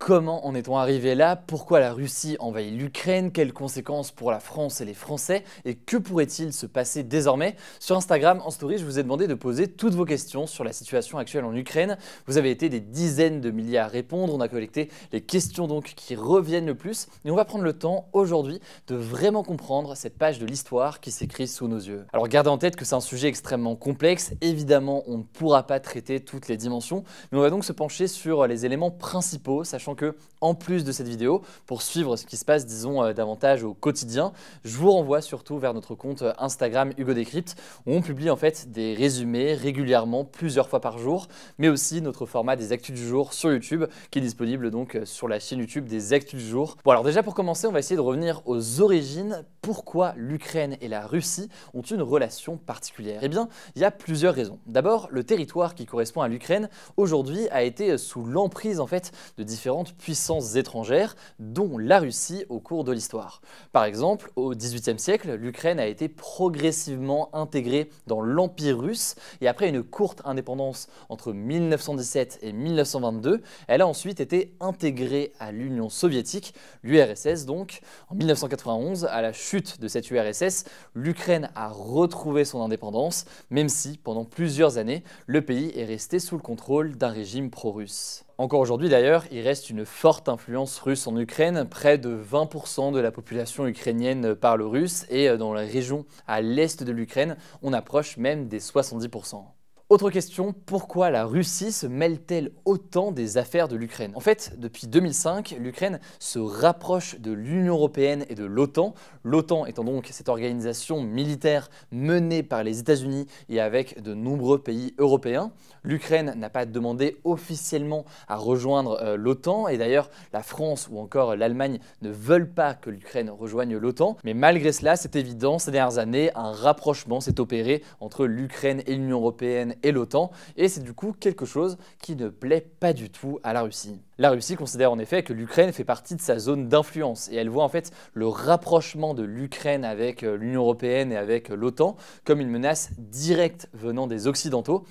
Comment en est-on arrivé là? Pourquoi la Russie envahit l'Ukraine? Quelles conséquences pour la France et les Français? Et que pourrait-il se passer désormais? Sur Instagram, en story, je vous ai demandé de poser toutes vos questions sur la situation actuelle en Ukraine. Vous avez été des dizaines de milliers à répondre. On a collecté les questions donc qui reviennent le plus. Et on va prendre le temps aujourd'hui de vraiment comprendre cette page de l'histoire qui s'écrit sous nos yeux. Alors gardez en tête que c'est un sujet extrêmement complexe. Évidemment, on ne pourra pas traiter toutes les dimensions. Mais on va donc se pencher sur les éléments principaux, sachant que, en plus de cette vidéo, pour suivre ce qui se passe, disons, davantage au quotidien, je vous renvoie surtout vers notre compte Instagram Hugo Décrypte, où on publie en fait des résumés régulièrement, plusieurs fois par jour, mais aussi notre format des actus du jour sur YouTube, qui est disponible donc sur la chaîne YouTube des actus du jour. Bon alors déjà pour commencer, on va essayer de revenir aux origines. Pourquoi l'Ukraine et la Russie ont une relation particulière? Eh bien, il y a plusieurs raisons. D'abord, le territoire qui correspond à l'Ukraine aujourd'hui a été sous l'emprise en fait de différentes puissances étrangères, dont la Russie au cours de l'histoire. Par exemple, au XVIIIe siècle, l'Ukraine a été progressivement intégrée dans l'Empire russe et après une courte indépendance entre 1917 et 1922, elle a ensuite été intégrée à l'Union soviétique, l'URSS donc. En 1991, à la chute de cette URSS, l'Ukraine a retrouvé son indépendance, même si pendant plusieurs années, le pays est resté sous le contrôle d'un régime pro-russe. Encore aujourd'hui d'ailleurs, il reste une forte influence russe en Ukraine, près de 20% de la population ukrainienne parle russe et dans la région à l'est de l'Ukraine, on approche même des 70%. Autre question, pourquoi la Russie se mêle-t-elle autant des affaires de l'Ukraine? En fait, depuis 2005, l'Ukraine se rapproche de l'Union européenne et de l'OTAN. L'OTAN étant donc cette organisation militaire menée par les États-Unis et avec de nombreux pays européens. L'Ukraine n'a pas demandé officiellement à rejoindre l'OTAN et d'ailleurs la France ou encore l'Allemagne ne veulent pas que l'Ukraine rejoigne l'OTAN. Mais malgré cela, c'est évident, ces dernières années, un rapprochement s'est opéré entre l'Ukraine et l'Union européenne et l'OTAN, et c'est du coup quelque chose qui ne plaît pas du tout à la Russie. La Russie considère en effet que l'Ukraine fait partie de sa zone d'influence et elle voit en fait le rapprochement de l'Ukraine avec l'Union européenne et avec l'OTAN comme une menace directe venant des Occidentaux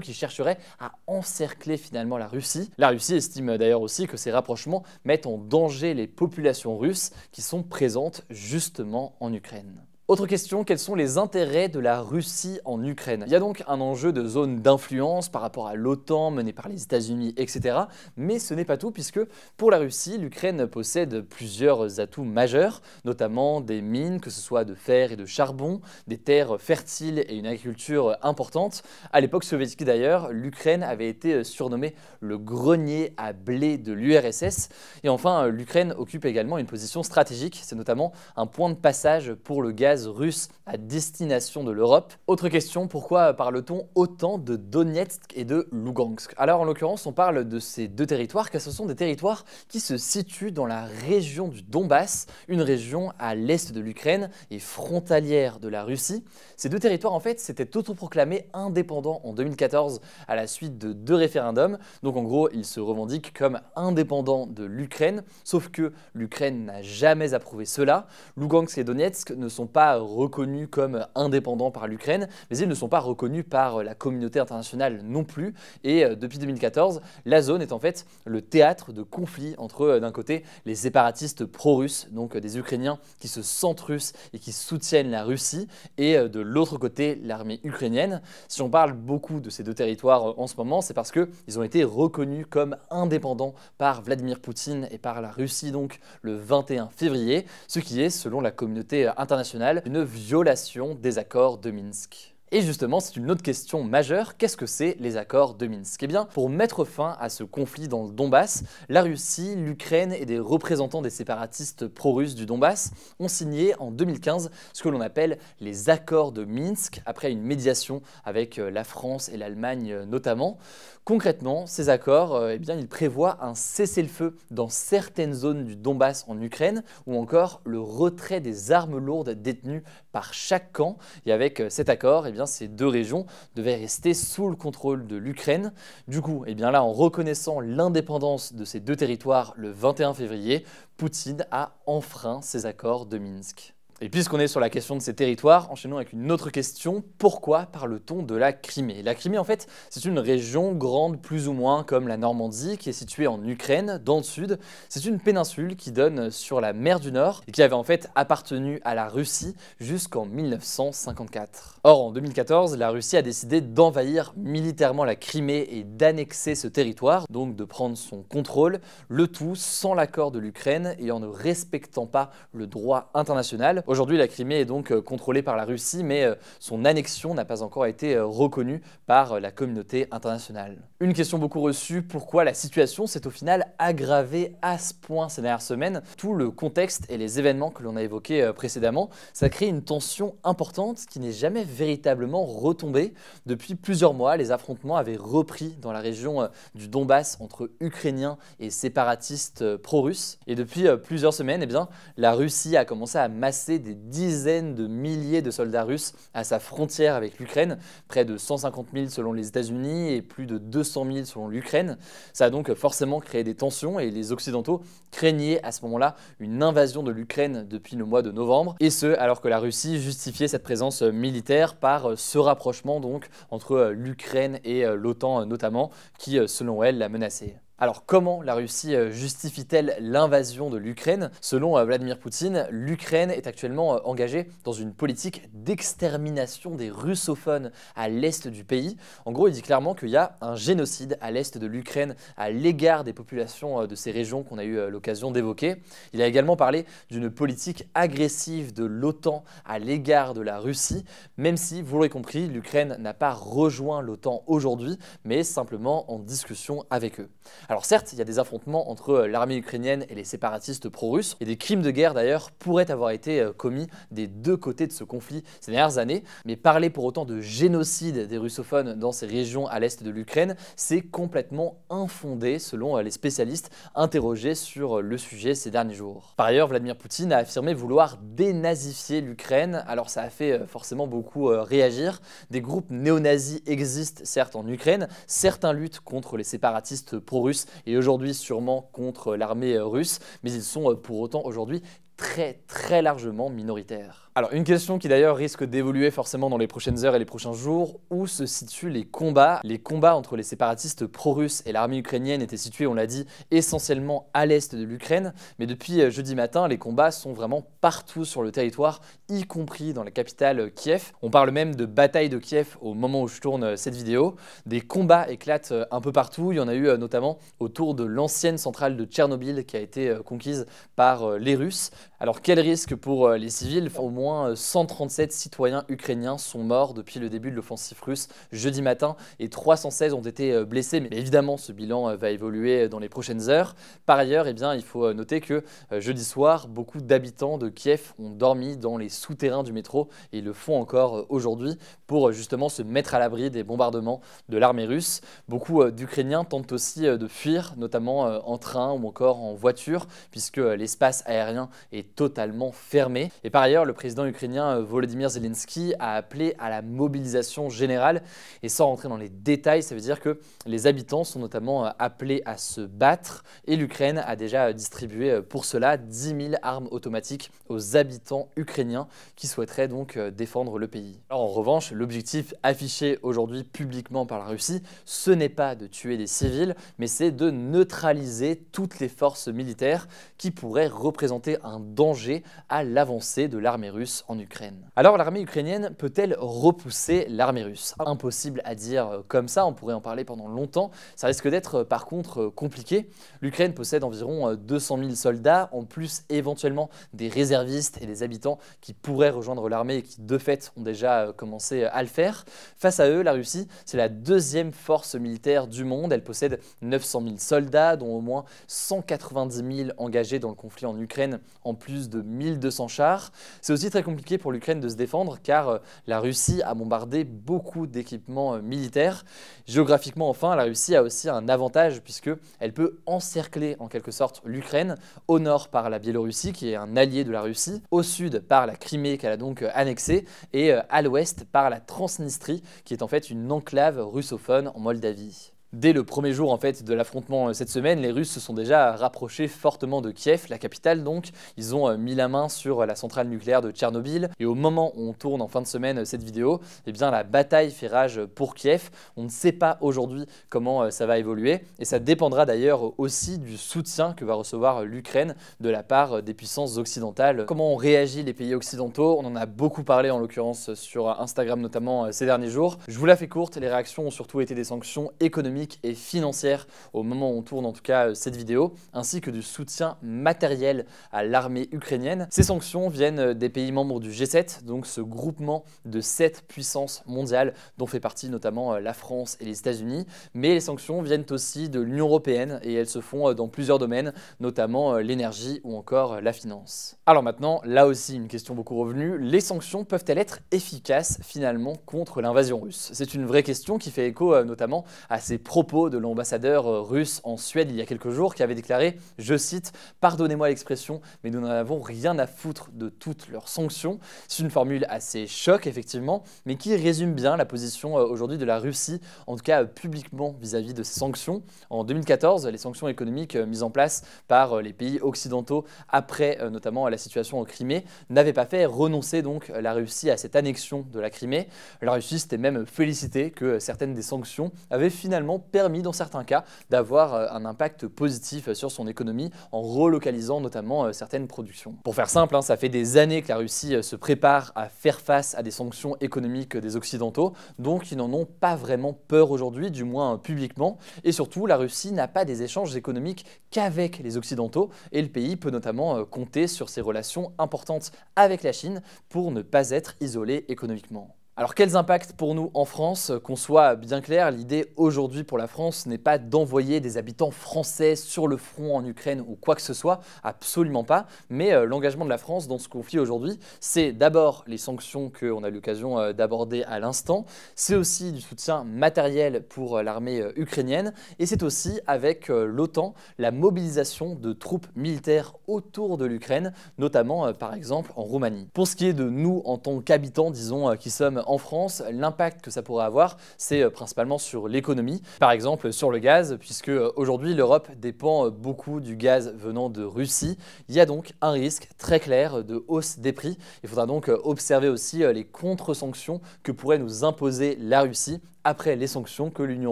qui chercheraient à encercler finalement la Russie. La Russie estime d'ailleurs aussi que ces rapprochements mettent en danger les populations russes qui sont présentes justement en Ukraine. Autre question, quels sont les intérêts de la Russie en Ukraine? Il y a donc un enjeu de zone d'influence par rapport à l'OTAN menée par les États-Unis, etc. Mais ce n'est pas tout puisque pour la Russie, l'Ukraine possède plusieurs atouts majeurs, notamment des mines, que ce soit de fer et de charbon, des terres fertiles et une agriculture importante. À l'époque soviétique d'ailleurs, l'Ukraine avait été surnommée le grenier à blé de l'URSS. Et enfin, l'Ukraine occupe également une position stratégique, c'est notamment un point de passage pour le gaz russe à destination de l'Europe. Autre question, pourquoi parle-t-on autant de Donetsk et de Lugansk? Alors en l'occurrence, on parle de ces deux territoires car ce sont des territoires qui se situent dans la région du Donbass, une région à l'est de l'Ukraine et frontalière de la Russie. Ces deux territoires en fait s'étaient autoproclamés indépendants en 2014 à la suite de deux référendums. Donc en gros, ils se revendiquent comme indépendants de l'Ukraine, sauf que l'Ukraine n'a jamais approuvé cela. Lugansk et Donetsk ne sont pas reconnus comme indépendants par l'Ukraine, mais ils ne sont pas reconnus par la communauté internationale non plus. Et depuis 2014, la zone est en fait le théâtre de conflits entre d'un côté les séparatistes pro-russes, donc des Ukrainiens qui se sentent russes et qui soutiennent la Russie, et de l'autre côté l'armée ukrainienne. Si on parle beaucoup de ces deux territoires en ce moment, c'est parce qu'ils ont été reconnus comme indépendants par Vladimir Poutine et par la Russie donc le 21 février, ce qui est, selon la communauté internationale, une violation des accords de Minsk. Et justement, c'est une autre question majeure, qu'est-ce que c'est les accords de Minsk? Eh bien, pour mettre fin à ce conflit dans le Donbass, la Russie, l'Ukraine et des représentants des séparatistes pro-russes du Donbass ont signé en 2015 ce que l'on appelle les accords de Minsk, après une médiation avec la France et l'Allemagne notamment. Concrètement, ces accords, eh bien, ils prévoient un cessez-le-feu dans certaines zones du Donbass en Ukraine, ou encore le retrait des armes lourdes détenues par chaque camp. Et avec cet accord, eh bien, ces deux régions devaient rester sous le contrôle de l'Ukraine. Du coup, eh bien là, en reconnaissant l'indépendance de ces deux territoires le 21 février, Poutine a enfreint ces accords de Minsk. Et puisqu'on est sur la question de ces territoires, enchaînons avec une autre question. Pourquoi parle-t-on de la Crimée? La Crimée, en fait, c'est une région grande plus ou moins comme la Normandie qui est située en Ukraine, dans le sud. C'est une péninsule qui donne sur la mer du Nord et qui avait en fait appartenu à la Russie jusqu'en 1954. Or, en 2014, la Russie a décidé d'envahir militairement la Crimée et d'annexer ce territoire, donc de prendre son contrôle, le tout sans l'accord de l'Ukraine et en ne respectant pas le droit international. Aujourd'hui, la Crimée est donc contrôlée par la Russie, mais son annexion n'a pas encore été reconnue par la communauté internationale. Une question beaucoup reçue, pourquoi la situation s'est au final aggravée à ce point ces dernières semaines? Tout le contexte et les événements que l'on a évoqués précédemment, ça crée une tension importante qui n'est jamais véritablement retombée. Depuis plusieurs mois, les affrontements avaient repris dans la région du Donbass entre Ukrainiens et séparatistes pro-russes. Et depuis plusieurs semaines, eh bien, la Russie a commencé à masser des dizaines de milliers de soldats russes à sa frontière avec l'Ukraine, près de 150 000 selon les États-Unis et plus de 200 000 selon l'Ukraine. Ça a donc forcément créé des tensions et les Occidentaux craignaient à ce moment-là une invasion de l'Ukraine depuis le mois de novembre, et ce alors que la Russie justifiait cette présence militaire par ce rapprochement donc entre l'Ukraine et l'OTAN notamment, qui selon elle la menaçait. Alors comment la Russie justifie-t-elle l'invasion de l'Ukraine? Selon Vladimir Poutine, l'Ukraine est actuellement engagée dans une politique d'extermination des russophones à l'est du pays. En gros, il dit clairement qu'il y a un génocide à l'est de l'Ukraine à l'égard des populations de ces régions qu'on a eu l'occasion d'évoquer. Il a également parlé d'une politique agressive de l'OTAN à l'égard de la Russie, même si, vous l'aurez compris, l'Ukraine n'a pas rejoint l'OTAN aujourd'hui, mais simplement en discussion avec eux. Alors certes, il y a des affrontements entre l'armée ukrainienne et les séparatistes pro-russes, et des crimes de guerre d'ailleurs pourraient avoir été commis des deux côtés de ce conflit ces dernières années, mais parler pour autant de génocide des russophones dans ces régions à l'est de l'Ukraine, c'est complètement infondé selon les spécialistes interrogés sur le sujet ces derniers jours. Par ailleurs, Vladimir Poutine a affirmé vouloir dénazifier l'Ukraine, alors ça a fait forcément beaucoup réagir. Des groupes néo-nazis existent certes en Ukraine, certains luttent contre les séparatistes pro-russes et aujourd'hui sûrement contre l'armée russe, mais ils sont pour autant aujourd'hui très largement minoritaires. Alors une question qui d'ailleurs risque d'évoluer forcément dans les prochaines heures et les prochains jours, où se situent les combats? Les combats entre les séparatistes pro-russes et l'armée ukrainienne étaient situés, on l'a dit, essentiellement à l'est de l'Ukraine, mais depuis jeudi matin, les combats sont vraiment partout sur le territoire, y compris dans la capitale Kiev. On parle même de bataille de Kiev au moment où je tourne cette vidéo. Des combats éclatent un peu partout, il y en a eu notamment autour de l'ancienne centrale de Tchernobyl qui a été conquise par les Russes. Alors quel risque pour les civils? Au moins 137 citoyens ukrainiens sont morts depuis le début de l'offensive russe jeudi matin et 316 ont été blessés. Mais évidemment, ce bilan va évoluer dans les prochaines heures. Par ailleurs, eh bien, il faut noter que jeudi soir, beaucoup d'habitants de Kiev ont dormi dans les souterrains du métro et ils le font encore aujourd'hui pour justement se mettre à l'abri des bombardements de l'armée russe. Beaucoup d'Ukrainiens tentent aussi de fuir, notamment en train ou encore en voiture, puisque l'espace aérien est totalement fermé. Et par ailleurs, le président ukrainien Volodymyr Zelensky a appelé à la mobilisation générale. Et sans rentrer dans les détails, ça veut dire que les habitants sont notamment appelés à se battre. Et l'Ukraine a déjà distribué pour cela 10 000 armes automatiques aux habitants ukrainiens qui souhaiteraient donc défendre le pays. Alors en revanche, l'objectif affiché aujourd'hui publiquement par la Russie, ce n'est pas de tuer des civils, mais c'est de neutraliser toutes les forces militaires qui pourraient représenter un danger à l'avancée de l'armée russe en Ukraine. Alors l'armée ukrainienne peut-elle repousser l'armée russe? Impossible à dire comme ça, on pourrait en parler pendant longtemps. Ça risque d'être par contre compliqué. L'Ukraine possède environ 200 000 soldats, en plus éventuellement des réservistes et des habitants qui pourraient rejoindre l'armée et qui de fait ont déjà commencé à le faire. Face à eux, la Russie, c'est la deuxième force militaire du monde. Elle possède 900 000 soldats, dont au moins 190 000 engagés dans le conflit en Ukraine, en plus de 1200 chars. C'est aussi très compliqué pour l'Ukraine de se défendre car la Russie a bombardé beaucoup d'équipements militaires. Géographiquement enfin, la Russie a aussi un avantage puisqu'elle peut encercler en quelque sorte l'Ukraine, au nord par la Biélorussie qui est un allié de la Russie, au sud par la Crimée qu'elle a donc annexée et à l'ouest par la Transnistrie qui est en fait une enclave russophone en Moldavie. Dès le premier jour en fait, de l'affrontement cette semaine, les Russes se sont déjà rapprochés fortement de Kiev, la capitale donc. Ils ont mis la main sur la centrale nucléaire de Tchernobyl. Et au moment où on tourne en fin de semaine cette vidéo, eh bien, la bataille fait rage pour Kiev. On ne sait pas aujourd'hui comment ça va évoluer. Et ça dépendra d'ailleurs aussi du soutien que va recevoir l'Ukraine de la part des puissances occidentales. Comment ont réagi les pays occidentaux? On en a beaucoup parlé en l'occurrence sur Instagram notamment ces derniers jours. Je vous la fais courte, les réactions ont surtout été des sanctions économiques et financières au moment où on tourne en tout cas cette vidéo, ainsi que du soutien matériel à l'armée ukrainienne. Ces sanctions viennent des pays membres du G7, donc ce groupement de 7 puissances mondiales dont fait partie notamment la France et les États-Unis. Mais les sanctions viennent aussi de l'Union européenne et elles se font dans plusieurs domaines, notamment l'énergie ou encore la finance. Alors maintenant, là aussi une question beaucoup revenue, les sanctions peuvent-elles être efficaces finalement contre l'invasion russe? C'est une vraie question qui fait écho notamment à ces propos de l'ambassadeur russe en Suède il y a quelques jours qui avait déclaré, je cite, « Pardonnez-moi l'expression, mais nous n'en avons rien à foutre de toutes leurs sanctions ». C'est une formule assez choc effectivement, mais qui résume bien la position aujourd'hui de la Russie, en tout cas publiquement vis-à-vis de ces sanctions. En 2014, les sanctions économiques mises en place par les pays occidentaux après notamment la situation en Crimée n'avaient pas fait renoncer donc la Russie à cette annexion de la Crimée. La Russie s'était même félicitée que certaines des sanctions avaient finalement permis dans certains cas d'avoir un impact positif sur son économie en relocalisant notamment certaines productions. Pour faire simple, ça fait des années que la Russie se prépare à faire face à des sanctions économiques des Occidentaux, donc ils n'en ont pas vraiment peur aujourd'hui, du moins publiquement. Et surtout, la Russie n'a pas des échanges économiques qu'avec les Occidentaux et le pays peut notamment compter sur ses relations importantes avec la Chine pour ne pas être isolé économiquement. Alors quels impacts pour nous en France? Qu'on soit bien clair, l'idée aujourd'hui pour la France n'est pas d'envoyer des habitants français sur le front en Ukraine ou quoi que ce soit, absolument pas. Mais l'engagement de la France dans ce conflit aujourd'hui, c'est d'abord les sanctions qu'on a eu l'occasion d'aborder à l'instant, c'est aussi du soutien matériel pour l'armée ukrainienne et c'est aussi avec l'OTAN la mobilisation de troupes militaires autour de l'Ukraine, notamment par exemple en Roumanie. Pour ce qui est de nous en tant qu'habitants, disons, qui sommes en France, l'impact que ça pourrait avoir, c'est principalement sur l'économie, par exemple sur le gaz, puisque aujourd'hui l'Europe dépend beaucoup du gaz venant de Russie. Il y a donc un risque très clair de hausse des prix. Il faudra donc observer aussi les contre-sanctions que pourrait nous imposer la Russie après les sanctions que l'Union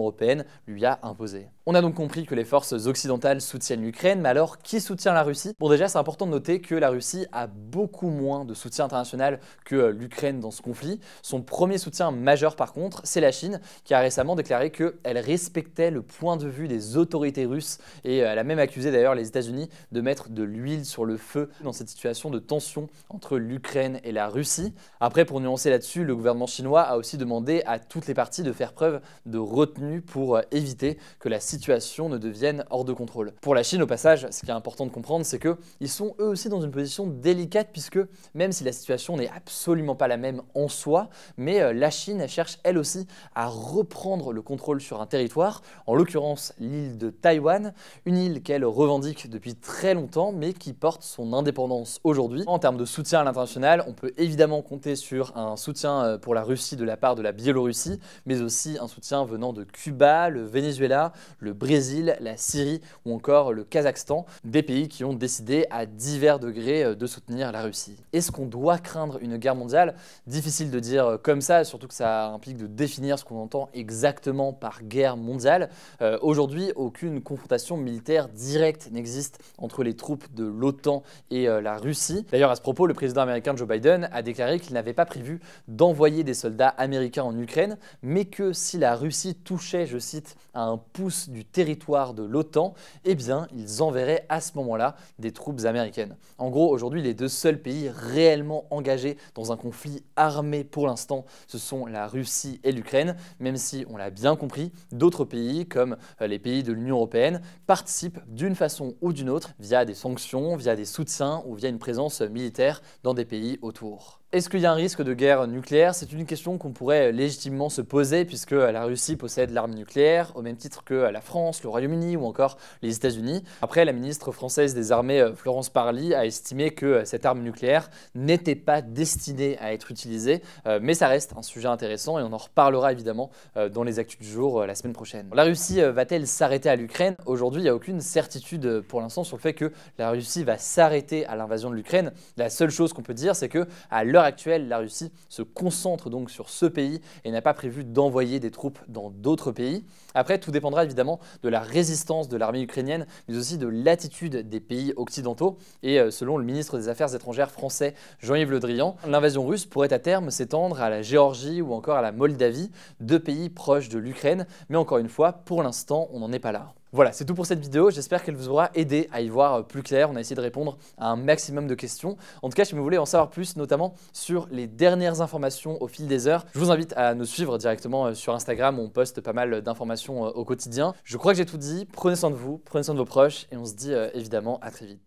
européenne lui a imposées. On a donc compris que les forces occidentales soutiennent l'Ukraine, mais alors qui soutient la Russie? Bon, déjà c'est important de noter que la Russie a beaucoup moins de soutien international que l'Ukraine dans ce conflit. Son premier soutien majeur par contre, c'est la Chine, qui a récemment déclaré qu'elle respectait le point de vue des autorités russes et elle a même accusé d'ailleurs les États-Unis de mettre de l'huile sur le feu dans cette situation de tension entre l'Ukraine et la Russie. Après, pour nuancer là-dessus, le gouvernement chinois a aussi demandé à toutes les parties de faire preuve de retenue pour éviter que la situation ne devienne hors de contrôle. Pour la Chine, au passage, ce qui est important de comprendre, c'est qu'ils sont eux aussi dans une position délicate puisque même si la situation n'est absolument pas la même en soi, mais la Chine cherche elle aussi à reprendre le contrôle sur un territoire, en l'occurrence l'île de Taïwan, une île qu'elle revendique depuis très longtemps mais qui porte son indépendance aujourd'hui. En termes de soutien à l'international, on peut évidemment compter sur un soutien pour la Russie de la part de la Biélorussie, mais aussi un soutien venant de Cuba, le Venezuela, le Brésil, la Syrie ou encore le Kazakhstan, des pays qui ont décidé à divers degrés de soutenir la Russie. Est-ce qu'on doit craindre une guerre mondiale? Difficile de dire comme ça, surtout que ça implique de définir ce qu'on entend exactement par guerre mondiale. Aujourd'hui, aucune confrontation militaire directe n'existe entre les troupes de l'OTAN et la Russie. D'ailleurs, à ce propos, le président américain Joe Biden a déclaré qu'il n'avait pas prévu d'envoyer des soldats américains en Ukraine, mais que si la Russie touchait, je cite, à un pouce du territoire de l'OTAN, eh bien, ils enverraient à ce moment-là des troupes américaines. En gros, aujourd'hui, les deux seuls pays réellement engagés dans un conflit armé pour l'instant, ce sont la Russie et l'Ukraine, même si, on l'a bien compris, d'autres pays, comme les pays de l'Union européenne, participent d'une façon ou d'une autre via des sanctions, via des soutiens ou via une présence militaire dans des pays autour. Est-ce qu'il y a un risque de guerre nucléaire? C'est une question qu'on pourrait légitimement se poser puisque la Russie possède l'arme nucléaire au même titre que la France, le Royaume-Uni ou encore les États-Unis. Après, la ministre française des Armées, Florence Parly, a estimé que cette arme nucléaire n'était pas destinée à être utilisée, mais ça reste un sujet intéressant et on en reparlera évidemment dans les actus du jour la semaine prochaine. La Russie va-t-elle s'arrêter à l'Ukraine? Aujourd'hui, il n'y a aucune certitude pour l'instant sur le fait que la Russie va s'arrêter à l'invasion de l'Ukraine. La seule chose qu'on peut dire, c'est que à l'heure actuelle, la Russie se concentre donc sur ce pays et n'a pas prévu d'envoyer des troupes dans d'autres pays. Après, tout dépendra évidemment de la résistance de l'armée ukrainienne, mais aussi de l'attitude des pays occidentaux. Et selon le ministre des Affaires étrangères français, Jean-Yves Le Drian, l'invasion russe pourrait à terme s'étendre à la Géorgie ou encore à la Moldavie, deux pays proches de l'Ukraine. Mais encore une fois, pour l'instant, on n'en est pas là. Voilà, c'est tout pour cette vidéo. J'espère qu'elle vous aura aidé à y voir plus clair. On a essayé de répondre à un maximum de questions. En tout cas, si vous voulez en savoir plus, notamment sur les dernières informations au fil des heures, je vous invite à nous suivre directement sur Instagram où on poste pas mal d'informations au quotidien. Je crois que j'ai tout dit. Prenez soin de vous, prenez soin de vos proches et on se dit évidemment à très vite.